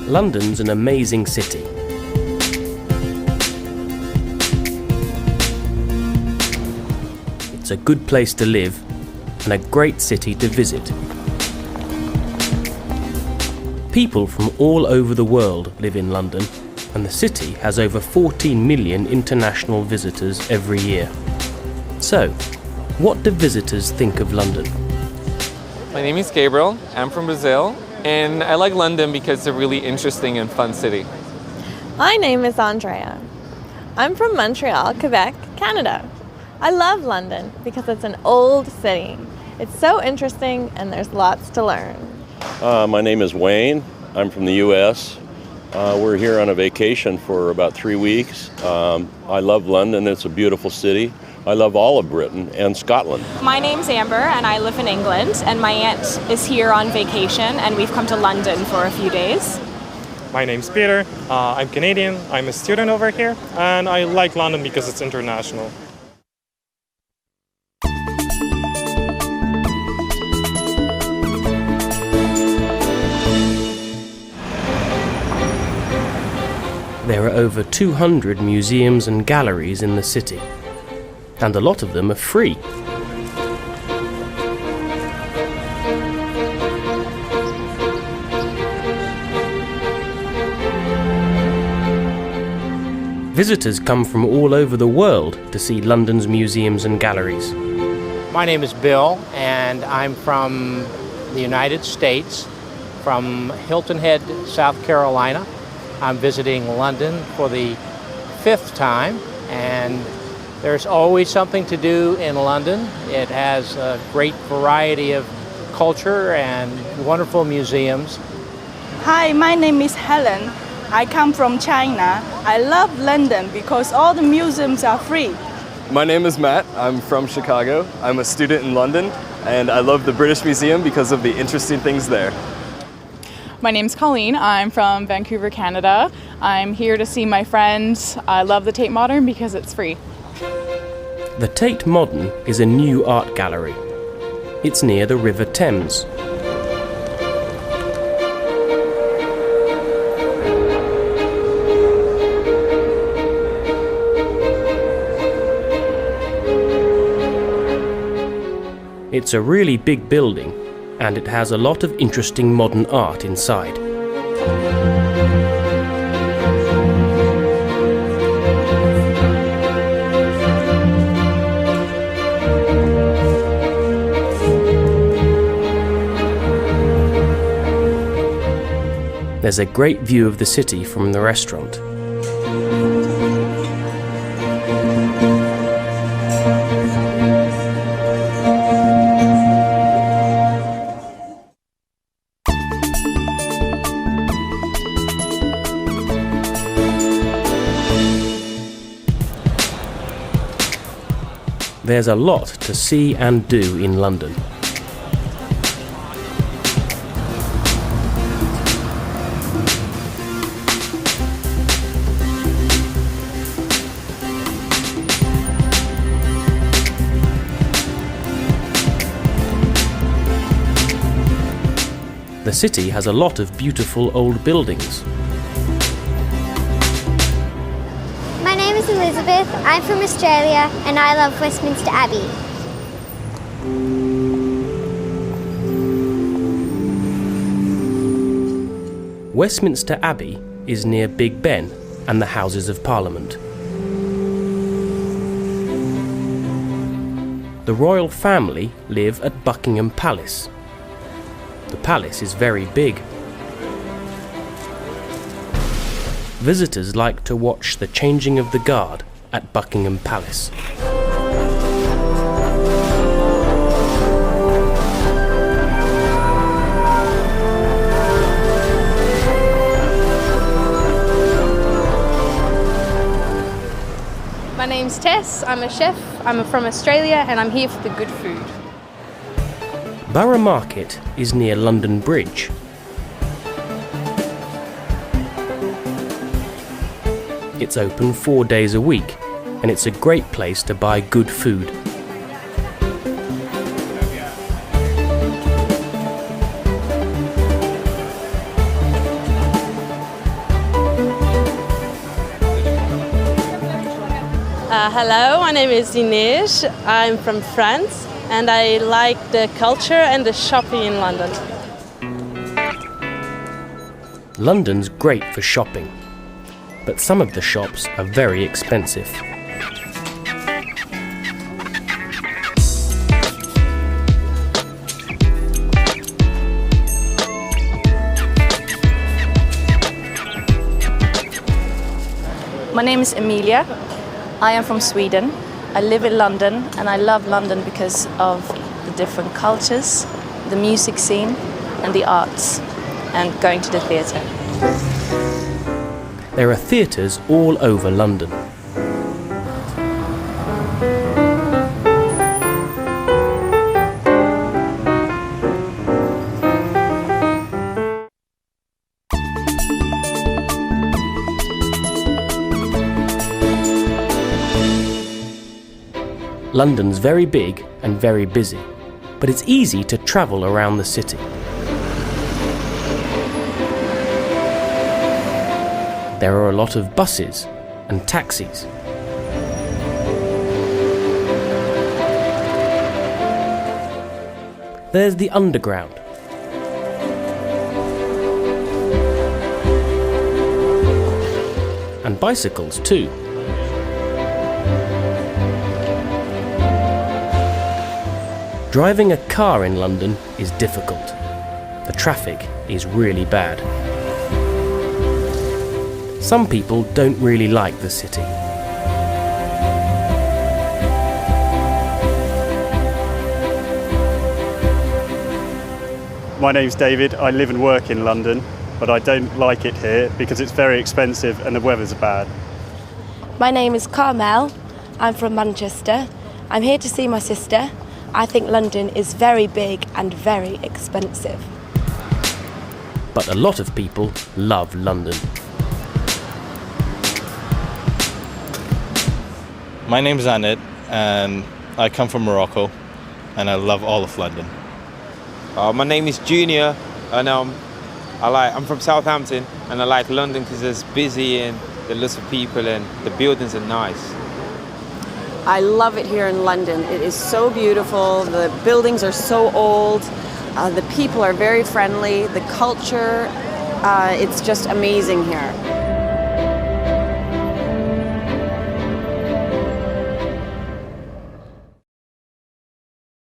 London's an amazing city. It's a good place to live and a great city to visit. People from all over the world live in London, and the city has over 14 million international visitors every year. So, what do visitors think of London? My name is Gabriel, I'm from Brazil, and I like London because it's a really interesting and fun city. My name is Andrea. I'm from Montreal, Quebec, Canada. I love London because it's an old city. It's so interesting and there's lots to learn. My name is Wayne. I'm from the U.S. We're here on a vacation for about 3 weeks. I love London. It's a beautiful city. I love all of Britain and Scotland. My name's Amber and I live in England, and my aunt is here on vacation and we've come to London for a few days. My name's Peter. I'm Canadian. I'm a student over here and I like London because it's international. There are over 200 museums and galleries in the city, and a lot of them are free. Visitors come from all over the world to see London's museums and galleries. My name is Bill, and I'm from the United States, from Hilton Head, South Carolina. I'm visiting London for the 5th time, and there's always something to do in London. It has a great variety of culture and wonderful museums. Hi, my name is Helen. I come from China. I love London because all the museums are free. My name is Matt. I'm from Chicago. I'm a student in London, and I love the British Museum because of the interesting things there. My name's Colleen. I'm from Vancouver, Canada. I'm here to see my friends. I love the Tate Modern because it's free. The Tate Modern is a new art gallery. It's near the River Thames. It's a really big building, and it has a lot of interesting modern art inside. There's a great view of the city from the restaurant. There's a lot to see and do in London. The city has a lot of beautiful old buildings. My name is Elizabeth. I'm from Australia and I love Westminster Abbey. Westminster Abbey is near Big Ben and the Houses of Parliament. The royal family live at Buckingham Palace. The palace is very big. Visitors like to watch the changing of the guard at Buckingham Palace. My name's Tess, I'm a chef, I'm from Australia and I'm here for the good food. Borough Market is near London Bridge. It's open 4 days a week, and it's a great place to buy good food. Hello, my name is Inês. I'm from France and I like the culture and the shopping in London. London's great for shopping, but some of the shops are very expensive. My name is Emilia. I am from Sweden. I live in London and I love London because of the different cultures, the music scene and the arts, and going to the theatre. There are theatres all over London. London's very big and very busy, but it's easy to travel around the city. There are a lot of buses and taxis. There's the Underground. And bicycles too. Driving a car in London is difficult. The traffic is really bad. Some people don't really like the city. My name's David. I live and work in London, but I don't like it here because it's very expensive and the weather's bad. My name is Carmel. I'm from Manchester. I'm here to see my sister. I think London is very big and very expensive. But a lot of people love London. My name is Anit and I come from Morocco and I love all of London. My name is Junior and I'm from Southampton and I like London because it's busy and there's lots of people and the buildings are nice. I love it here in London. It is so beautiful. The buildings are so old. The people are very friendly. The culture, it's just amazing here.